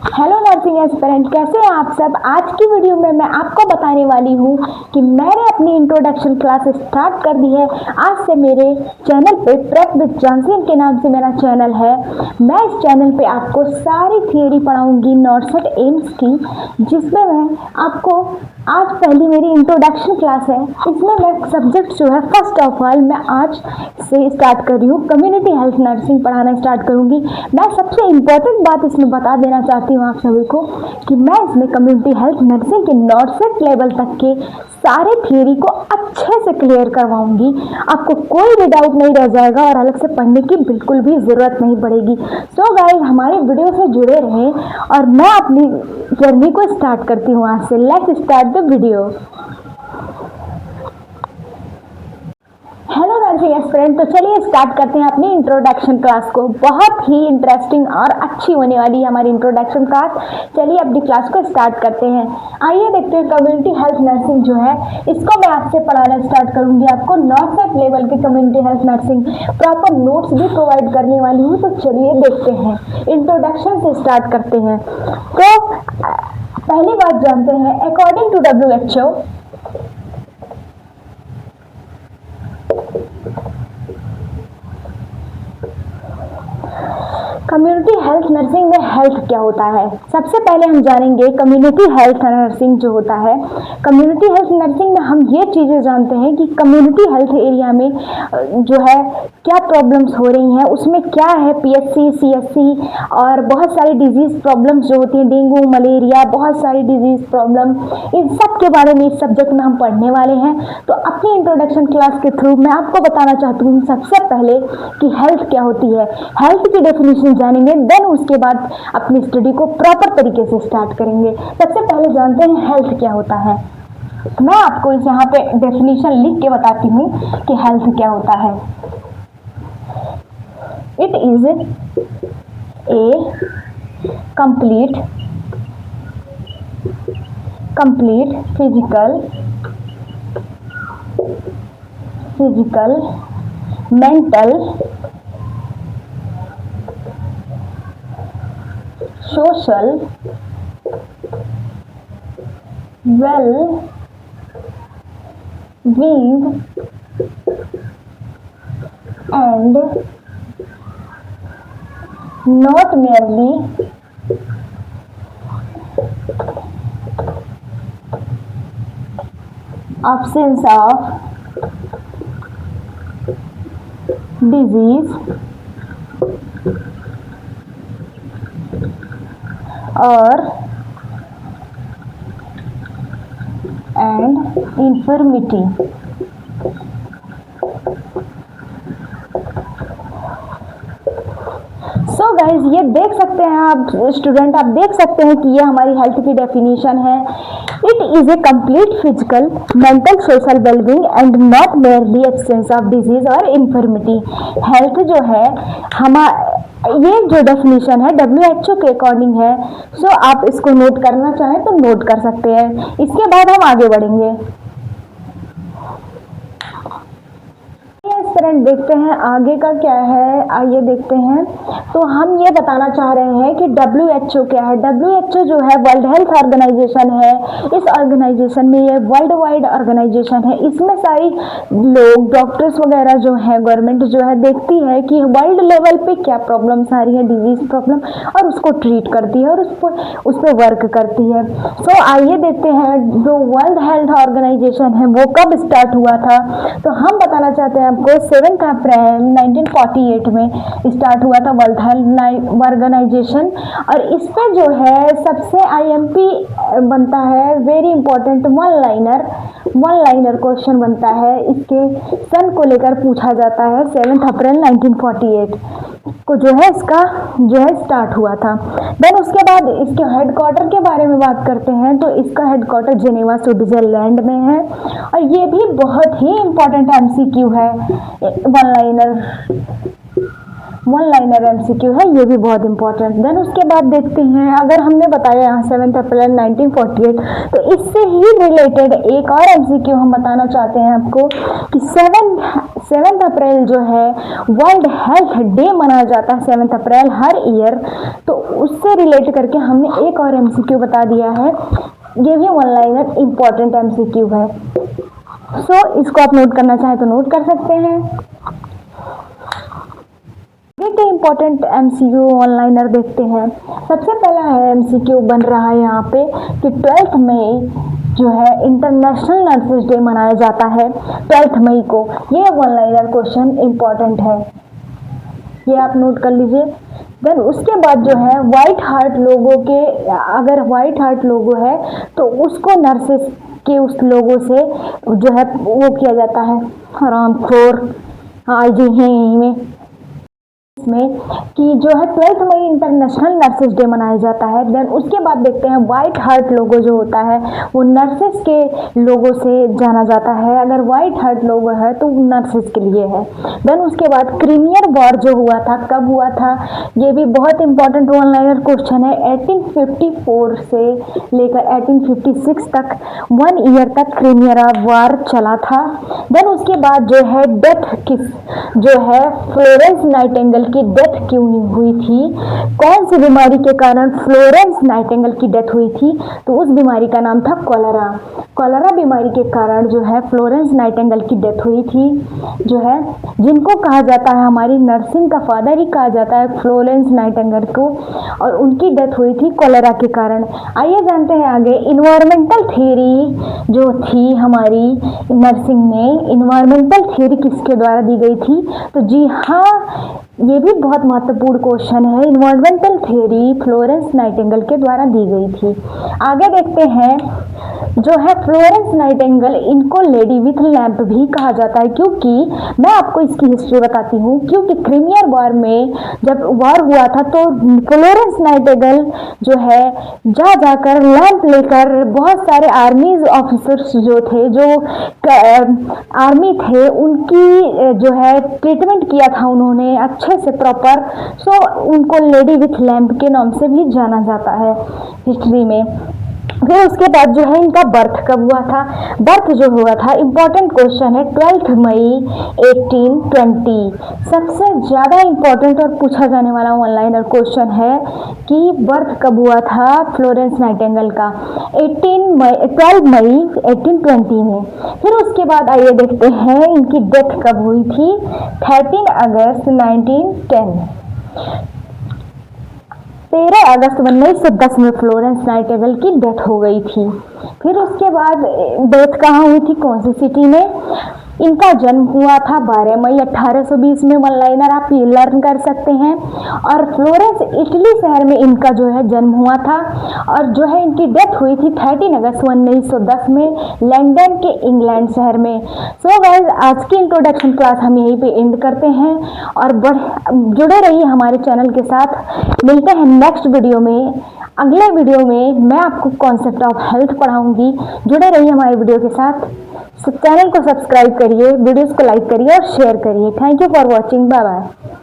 Hello nursing aspirant, कैसे हैं आप सब। आज की वीडियो में मैं आपको बताने वाली हूँ कि मैंने अपनी इंट्रोडक्शन क्लास स्टार्ट कर दी है। आज से मेरे चैनल पे प्रेप विद जानसी के नाम से मेरा चैनल है। मैं इस चैनल पे आपको सारी थियोरी पढ़ाऊंगी नॉर्सेट एम्स की, जिसमें मैं आपको आज पहली मेरी इंट्रोडक्शन क्लास है। इसमें मैं सब्जेक्ट जो है फर्स्ट ऑफ ऑल मैं आज से स्टार्ट कर रही हूँ कम्युनिटी हेल्थ नर्सिंग पढ़ाना स्टार्ट करूँगी। मैं सबसे इम्पोर्टेंट बात इसमें बता देना चाहती हूँ आप सभी को कि मैं इसमें कम्युनिटी हेल्थ नर्सिंग के नॉर्सेट लेवल तक के सारे थियोरी को अच्छे से क्लियर करवाऊंगी। आपको कोई भी डाउट नहीं रह जाएगा और अलग से पढ़ने की बिल्कुल भी ज़रूरत नहीं पड़ेगी। सो गाइस, हमारे वीडियो से जुड़े रहें और मैं अपनी जर्नी को स्टार्ट करती हूँ आज से। Let's start the video. Hello nursing aspirant, तो चलिए स्टार्ट करते हैं अपनी इंट्रोडक्शन क्लास को। बहुत ही इंटरेस्टिंग और अच्छी होने वाली है हमारी इंट्रोडक्शन क्लास। चलिए अपनी क्लास को स्टार्ट करते हैं। आइए देखते हैं कम्युनिटी हेल्थ नर्सिंग जो है इसको मैं आपसे पढ़ाना स्टार्ट करूंगी। आपको नॉर्सेट लेवल की community health nursing proper notes भी प्रोवाइड करने वाली हूँ। तो चलिए देखते हैं, इंट्रोडक्शन से स्टार्ट करते हैं। तो पहली बात जानते हैं, according to WHO community health nursing में हेल्थ क्या होता है। सबसे पहले हम जानेंगे कम्युनिटी हेल्थ नर्सिंग जो होता है। कम्युनिटी हेल्थ नर्सिंग में हम ये चीज़ें जानते हैं कि कम्युनिटी हेल्थ एरिया में जो है क्या प्रॉब्लम्स हो रही हैं, उसमें क्या है PSC, CSC और बहुत सारी डिजीज़ प्रॉब्लम्स जो होती हैं, डेंगू, मलेरिया, बहुत सारी डिजीज़ प्रॉब्लम, इन सब के बारे में इस सब्जेक्ट में हम पढ़ने वाले हैं। तो अपनी इंट्रोडक्शन क्लास के थ्रू मैं आपको बताना चाहती हूँ सबसे पहले कि हेल्थ क्या होती है। हेल्थ की डेफिनेशन जानेंगे, देन उसके बाद अपनी स्टडी को प्रॉपर तरीके से स्टार्ट करेंगे। सबसे पहले जानते हैं हेल्थ क्या होता है। मैं आपको इस यहाँ पे डेफिनेशन लिख के बताती हूँ कि हेल्थ क्या होता है। It is a complete physical, mental, social, well-being and not merely absence of disease or and infirmity। So guys, ये देख सकते हैं आप स्टूडेंट, आप देख सकते हैं कि ये हमारी हेल्थ की डेफिनेशन है। It is a complete physical, mental, social wellbeing and not merely absence of disease और इन्फर्मिटी। हेल्थ जो है ये जो डेफिनेशन है WHO के अकॉर्डिंग है। सो आप इसको नोट करना चाहें तो नोट कर सकते हैं। इसके बाद हम आगे बढ़ेंगे। एस्पिरेंट, देखते हैं आगे का क्या है। आइए देखते हैं। तो हम ये बताना चाह रहे हैं कि WHO क्या है। WHO जो है वर्ल्ड हेल्थ ऑर्गेनाइजेशन है। इस ऑर्गेनाइजेशन में ये वर्ल्ड वाइड ऑर्गेनाइजेशन है। इसमें सारी लोग, डॉक्टर्स वगैरह जो है, गवर्नमेंट जो है देखती है कि वर्ल्ड लेवल पे क्या प्रॉब्लम्स आ रही है, डिजीज प्रॉब्लम, और उसको ट्रीट करती है और उस पर वर्क करती है। सो आइए देखते हैं जो वर्ल्ड हेल्थ ऑर्गेनाइजेशन है वो कब स्टार्ट हुआ था। तो हम बताना चाहते हैं आपको 7 अप्रैल 1948 में स्टार्ट हुआ था वर्ल्ड हेल्थ ऑर्गेनाइजेशन। और इस पे जो है सबसे IMP बनता है, very important one liner question बनता है। इसके सन को लेकर पूछा जाता है। 7 अप्रैल 1948 को जो है इसका जो है स्टार्ट हुआ था। देन उसके बाद इसके हेडक्वार्टर के बारे में बात करते हैं। तो इसका हेडक्वार्टर जेनेवा, स्विट्जरलैंड में है। और ये भी बहुत ही इंपॉर्टेंट MCQ है, one liner. One liner MCQ है, ये भी बहुत इंपॉर्टेंट। देन उसके बाद देखते हैं, अगर हमने बताया यहाँ 7 अप्रैल 1948, तो इससे ही रिलेटेड एक और एमसीक्यू हम बताना चाहते हैं आपको कि 7 अप्रैल जो है वर्ल्ड हेल्थ डे मनाया जाता है 7 अप्रैल हर ईयर। तो उससे रिलेट करके हमने एक और एमसीक्यू बता दिया है, ये भी वन लाइनर इंपॉर्टेंट एमसीक्यू है। इसको आप नोट करना चाहें तो नोट कर सकते हैं। देखते इंपॉर्टेंट एमसीक्यू ऑनलाइनर देखते हैं। सबसे पहला है एमसीक्यू बन रहा है यहाँ पे कि 12 मई जो है इंटरनेशनल नर्सेज डे मनाया जाता है 12 मई को। ये ऑनलाइनर क्वेश्चन इंपॉर्टेंट है, ये आप नोट कर लीजिए। देन उसके बाद जो है वाइट हार्ट लोगों के, अगर वाइट हार्ट लोगो है तो उसको नर्सेस के उस लोगों से जो है वो किया जाता है हरामखोर आज ही में में कि जो है 12 मई इंटरनेशनल नर्सेज डे मनाया जाता है। देन उसके बाद देखते हैं वाइट हार्ट लोगो जो होता है वो नर्सेज के लोगो से जाना जाता है। अगर वाइट हार्ट लोगो है तो नर्सेज के लिए है। देन उसके बाद क्रीमियर वॉर जो हुआ था, कब हुआ था, ये भी बहुत इंपॉर्टेंट वन लाइनर क्वेश्चन है। 1854 से लेकर 1856 तक 1 ईयर तक क्रीमियर वॉर चला था। देन उसके बाद जो है डेथ किस जो है फ्लोरेंस नाइटिंगेल की डेथ क्यों हुई थी, कौन सी बीमारी के कारण फ्लोरेंस नाइटिंगेल की डेथ हुई थी, तो उस बीमारी का नाम था कॉलरा। कॉलरा बीमारी के कारण जो है फ्लोरेंस नाइटिंगेल की डेथ हुई थी, जो है जिनको कहा जाता है हमारी नर्सिंग का फादर ही कहा जाता है फ्लोरेंस नाइटिंगेल को, और उनकी डेथ हुई थी कॉलरा के कारण। आइए जानते हैं आगे इन्वायरमेंटल थ्योरी जो थी हमारी नर्सिंग में, इन्वायरमेंटल थ्योरी किसके द्वारा दी गई थी, तो जी हाँ ये भी बहुत महत्वपूर्ण क्वेश्चन है। इन्वायरमेंटल थ्योरी फ्लोरेंस नाइटिंगेल के द्वारा दी गई थी। आगे देखते हैं जो है फ्लोरेंस नाइटिंगेल, इनको लेडी विथ लैंप भी कहा जाता है, क्योंकि मैं आपको इसकी हिस्ट्री बताती हूँ। क्योंकि क्रीमियर वॉर में जब वॉर हुआ था तो फ्लोरेंस नाइटिंगेल जो है जाकर लैंप लेकर बहुत सारे आर्मीज ऑफिसर्स जो थे, जो आर्मी थे, उनकी जो है ट्रीटमेंट किया था उन्होंने अच्छे से प्रॉपर। उनको लेडी विथ लैंप के नाम से भी जाना जाता है हिस्ट्री में। फिर उसके बाद जो है इनका बर्थ कब हुआ था, बर्थ जो हुआ था इंपॉर्टेंट क्वेश्चन है 12 मई 1820। सबसे ज़्यादा इंपॉर्टेंट और पूछा जाने वाला ऑनलाइनर क्वेश्चन है कि बर्थ कब हुआ था फ्लोरेंस नाइटिंगेल का, 12 मई 1820 में। फिर उसके बाद आइए देखते हैं इनकी डेथ कब हुई थी, 13 अगस्त 1910। 13 अगस्त 1910 में फ्लोरेंस नाइटिंगेल की डेथ हो गई थी। फिर उसके बाद डेथ कहाँ हुई थी, कौन सी सिटी में, इनका जन्म हुआ था 12 मई 1820 में। वन लाइनर आप ये लर्न कर सकते हैं। और फ्लोरेंस इटली शहर में इनका जो है जन्म हुआ था, और जो है इनकी डेथ हुई थी 13 अगस्त 1910 में लंदन के इंग्लैंड शहर में। सो गाइस आज की इंट्रोडक्शन क्लास हम यहीं पे एंड करते हैं, और जुड़े रहिए हमारे चैनल के साथ। मिलते हैं नेक्स्ट वीडियो में। अगले वीडियो में मैं आपको कॉन्सेप्ट ऑफ हेल्थ पढ़ाऊंगी। जुड़े रहिए हमारे वीडियो के साथ। चैनल को सब्सक्राइब करिए, वीडियोस को लाइक करिए और शेयर करिए। Thank you for watching, bye bye.